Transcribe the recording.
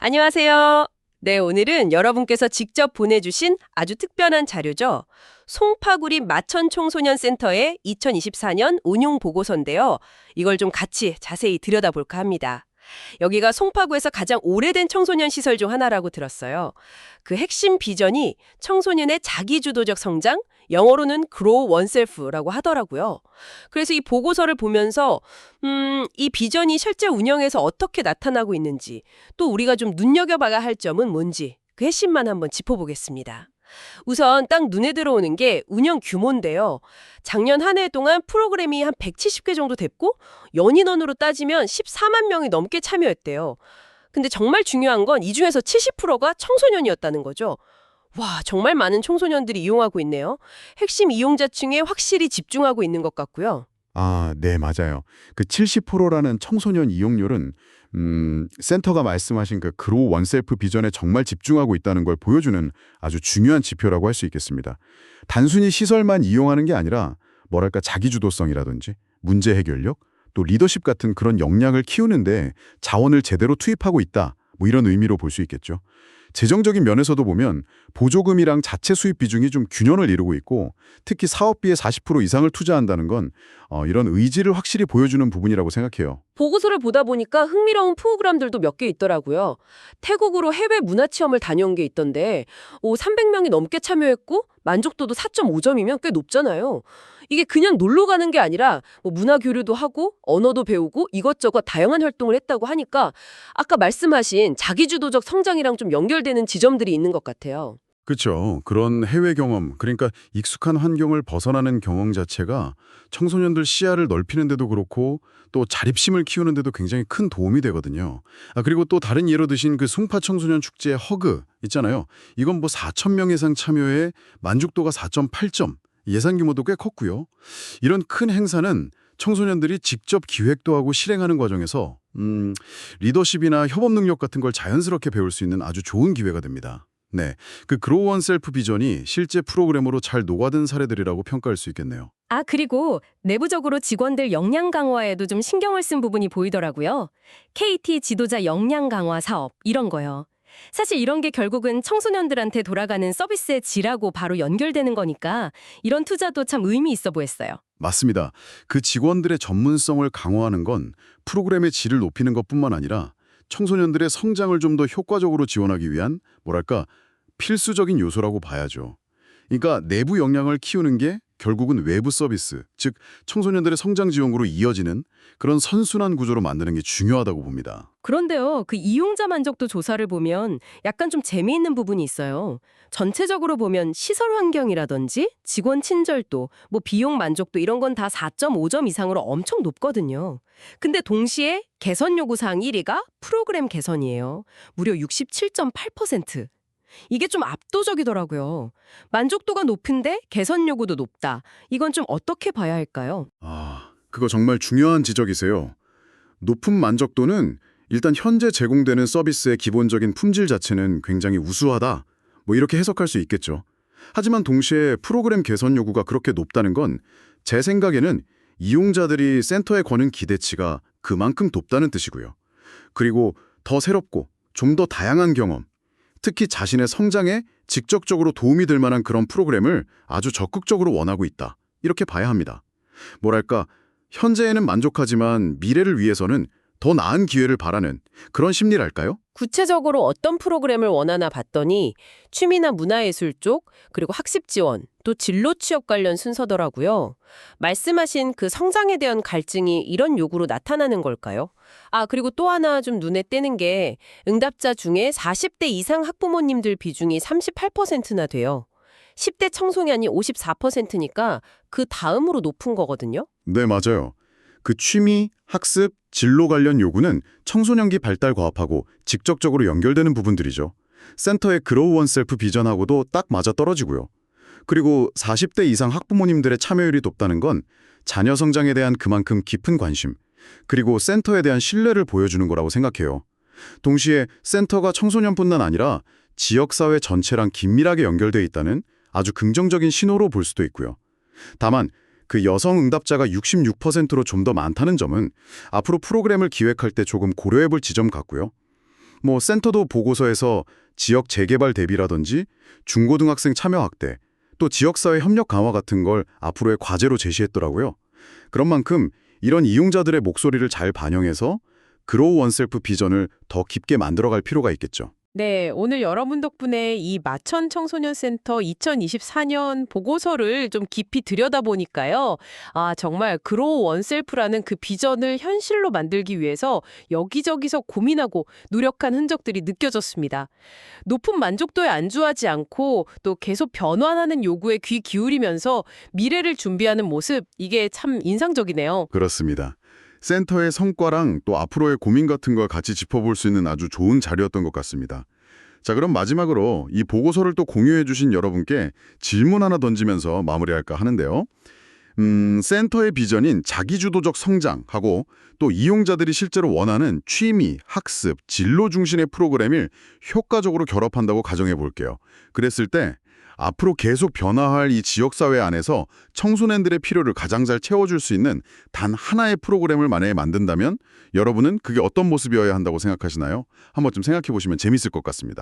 안녕하세요. 네, 오늘은 여러분께서 직접 보내주신 아주 특별한 자료죠. 송파구립 마천청소년센터의 2024년 운용 보고서인데요. 이걸 좀 같이 자세히 들여다볼까 합니다. 여기가 송파구에서 가장 오래된 청소년 시설 중 하나라고 들었어요. 그 핵심 비전이 청소년의 자기주도적 성장, 영어로는 grow oneself라고 하더라고요. 그래서 이 보고서를 보면서 이 비전이 실제 운영에서 어떻게 나타나고 있는지, 또 우리가 좀 눈여겨봐야 할 점은 뭔지 그 핵심만 한번 짚어보겠습니다. 우선 딱 눈에 들어오는 게 운영 규모인데요. 작년 한 해 동안 프로그램이 한 170개 정도 됐고 연인원으로 따지면 14만 명이 넘게 참여했대요. 근데 정말 중요한 건 이 중에서 70%가 청소년이었다는 거죠. 와, 정말 많은 청소년들이 이용하고 있네요. 핵심 이용자층에 확실히 집중하고 있는 것 같고요. 아, 네, 맞아요. 그 70%라는 청소년 이용률은 센터가 말씀하신 그 그로우 원셀프 비전에 정말 집중하고 있다는 걸 보여주는 아주 중요한 지표라고 할 수 있겠습니다. 단순히 시설만 이용하는 게 아니라 뭐랄까 자기주도성이라든지 문제 해결력, 또 리더십 같은 그런 역량을 키우는데 자원을 제대로 투입하고 있다. 뭐 이런 의미로 볼 수 있겠죠. 재정적인 면에서도 보면 보조금이랑 자체 수입 비중이 좀 균형을 이루고 있고 특히 사업비의 40% 이상을 투자한다는 건 이런 의지를 확실히 보여주는 부분이라고 생각해요. 보고서를 보다 보니까 흥미로운 프로그램들도 몇 개 있더라고요. 태국으로 해외 문화체험을 다녀온 게 있던데 300명이 넘게 참여했고 만족도도 4.5점이면 꽤 높잖아요. 이게 그냥 놀러 가는 게 아니라 뭐 문화 교류도 하고 언어도 배우고 이것저것 다양한 활동을 했다고 하니까 아까 말씀하신 자기주도적 성장이랑 좀 연결되는 지점들이 있는 것 같아요. 그렇죠. 그런 해외 경험, 그러니까 익숙한 환경을 벗어나는 경험 자체가 청소년들 시야를 넓히는 데도 그렇고 또 자립심을 키우는 데도 굉장히 큰 도움이 되거든요. 그리고 또 다른 예로 드신 그 송파 청소년 축제 허그 있잖아요. 이건 뭐 4천 명 이상 참여에 만족도가 4.8점, 예산 규모도 꽤 컸고요. 이런 큰 행사는 청소년들이 직접 기획도 하고 실행하는 과정에서 리더십이나 협업 능력 같은 걸 자연스럽게 배울 수 있는 아주 좋은 기회가 됩니다. 네, 그 그로우 원셀프 비전이 실제 프로그램으로 잘 녹아든 사례들이라고 평가할 수 있겠네요. 그리고 내부적으로 직원들 역량 강화에도 좀 신경을 쓴 부분이 보이더라고요. KT 지도자 역량 강화 사업, 이런 거요. 사실 이런 게 결국은 청소년들한테 돌아가는 서비스의 질하고 바로 연결되는 거니까 이런 투자도 참 의미 있어 보였어요. 맞습니다. 그 직원들의 전문성을 강화하는 건 프로그램의 질을 높이는 것뿐만 아니라 청소년들의 성장을 좀 더 효과적으로 지원하기 위한 뭐랄까 필수적인 요소라고 봐야죠. 그러니까 내부 역량을 키우는 게 결국은 외부 서비스, 즉 청소년들의 성장 지원으로 이어지는 그런 선순환 구조로 만드는 게 중요하다고 봅니다. 그런데요, 그 이용자 만족도 조사를 보면 약간 좀 재미있는 부분이 있어요. 전체적으로 보면 시설 환경이라든지 직원 친절도, 뭐 비용 만족도 이런 건 다 4.5점 이상으로 엄청 높거든요. 근데 동시에 개선 요구사항 1위가 프로그램 개선이에요. 무려 67.8%. 이게 좀 압도적이더라고요. 만족도가 높은데 개선 요구도 높다. 이건 좀 어떻게 봐야 할까요? 그거 정말 중요한 지적이세요. 높은 만족도는 일단 현재 제공되는 서비스의 기본적인 품질 자체는 굉장히 우수하다. 뭐 이렇게 해석할 수 있겠죠. 하지만 동시에 프로그램 개선 요구가 그렇게 높다는 건 제 생각에는 이용자들이 센터에 거는 기대치가 그만큼 높다는 뜻이고요. 그리고 더 새롭고 좀 더 다양한 경험, 특히 자신의 성장에 직접적으로 도움이 될 만한 그런 프로그램을 아주 적극적으로 원하고 있다. 이렇게 봐야 합니다. 뭐랄까, 현재에는 만족하지만 미래를 위해서는 더 나은 기회를 바라는 그런 심리랄까요? 구체적으로 어떤 프로그램을 원하나 봤더니 취미나 문화예술 쪽, 그리고 학습 지원, 또 진로 취업 관련 순서더라고요. 말씀하신 그 성장에 대한 갈증이 이런 요구로 나타나는 걸까요? 그리고 또 하나 좀 눈에 띄는 게 응답자 중에 40대 이상 학부모님들 비중이 38%나 돼요. 10대 청소년이 54%니까 그 다음으로 높은 거거든요. 네, 맞아요. 그 취미, 학습, 진로 관련 요구는 청소년기 발달 과업하고 직접적으로 연결되는 부분들이죠. 센터의 그로우 원셀프 비전하고도 딱 맞아떨어지고요. 그리고 40대 이상 학부모님들의 참여율이 높다는 건 자녀 성장에 대한 그만큼 깊은 관심, 그리고 센터에 대한 신뢰를 보여주는 거라고 생각해요. 동시에 센터가 청소년뿐만 아니라 지역사회 전체랑 긴밀하게 연결돼 있다는 아주 긍정적인 신호로 볼 수도 있고요. 다만 그 여성 응답자가 66%로 좀 더 많다는 점은 앞으로 프로그램을 기획할 때 조금 고려해 볼 지점 같고요. 뭐 센터도 보고서에서 지역 재개발 대비라든지 중고등학생 참여 확대, 또 지역사회 협력 강화 같은 걸 앞으로의 과제로 제시했더라고요. 그런 만큼 이런 이용자들의 목소리를 잘 반영해서 그로우 원셀프 비전을 더 깊게 만들어갈 필요가 있겠죠. 네, 오늘 여러분 덕분에 이 마천 청소년 센터 2024년 보고서를 좀 깊이 들여다보니까요. 아, 정말 그로우 원셀프라는 그 비전을 현실로 만들기 위해서 여기저기서 고민하고 노력한 흔적들이 느껴졌습니다. 높은 만족도에 안주하지 않고 또 계속 변화하는 요구에 귀 기울이면서 미래를 준비하는 모습, 이게 참 인상적이네요. 그렇습니다. 센터의 성과랑 또 앞으로의 고민 같은 걸 같이 짚어볼 수 있는 아주 좋은 자리였던 것 같습니다. 자, 그럼 마지막으로 이 보고서를 또 공유해 주신 여러분께 질문 하나 던지면서 마무리할까 하는데요. 센터의 비전인 자기주도적 성장하고 또 이용자들이 실제로 원하는 취미, 학습, 진로 중심의 프로그램을 효과적으로 결합한다고 가정해 볼게요. 그랬을 때 앞으로 계속 변화할 이 지역사회 안에서 청소년들의 필요를 가장 잘 채워줄 수 있는 단 하나의 프로그램을 만약에 만든다면 여러분은 그게 어떤 모습이어야 한다고 생각하시나요? 한번 좀 생각해 보시면 재밌을 것 같습니다.